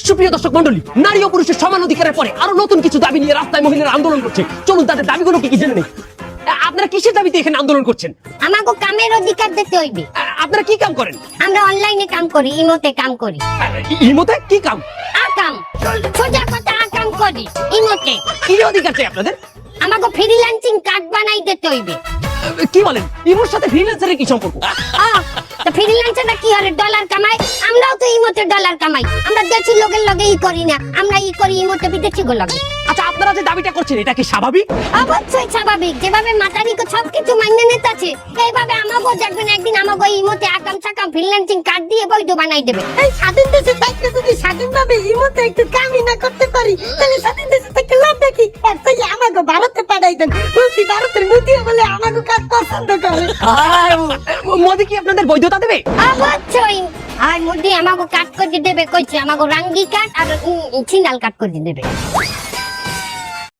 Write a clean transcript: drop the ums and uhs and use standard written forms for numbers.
সুপ্রিয় দর্শক মন্ডলী, নারী ও পুরুষের সমান অধিকারের পরে আরো নতুন কিছু দাবি নিয়ে রাস্তায় মহিলারা আন্দোলন করছে। চলুন তাদের দাবিগুলো কি জেনে নেই। আপনারা কিসের দাবিতে এখানে আন্দোলন করছেন? আমাকে কামের অধিকার দিতে হইবে। আপনারা কি কাম করেন? আমরা অনলাইনে কাম করি, ইমোতে কাম করি। ইমোতে কি কাম? আকাম, সোজা কথা আকাম করি ইমোতে। কি অধিকার চাই আপনাদের? আমাকে ফ্রিল্যান্সিং কার্ড বানাই দিতে হইবে। কি বলেন? ইমোর সাথে ফ্রিল্যান্সারের কি সম্পর্ক? তো ফ্রিল্যান্সাররা কি হরে ডলার কামায়? আমরাও তো ইমোতে ডলার কামাই। আমরা দেশি লোকের লগে ই করি না, আমরা ই করি ইমোতে বিদেশি গো লগে। আচ্ছা, আপনারা যে দাবিটা করছেন এটা কি স্বাভাবিক? অবশ্যই স্বাভাবিক। যেভাবে মাতারিকে সবকিছু মান্য নিতেছে, এইভাবে আমাকেও দেখবেন একদিন আমাকে ইমোতে আকাম সাকাম ফ্রিল্যান্সিং কার্ড দিয়ে বৈধ বানাই দেবে। এই স্বাধীন দেশে থাকতে যদি স্বাধীনভাবে ইমোতে একটু কামই না করতে পারি, তাহলে স্বাধীন দেশে থেকে লাভ দেখি। এর থেকে আমাকে ভারতে পাঠাই দেন। বলছি ভারতের মোদিও বলে আমাকে কাজ পছন্দ করে। মোদি কি আপনাদের বৈধতা দেবে? অবশ্যই। আর মোদি আমাকে কাট করে দেবে, কইছে আমাকে রাঙ্গি কাট আর সিনাল কাট করে দেবে।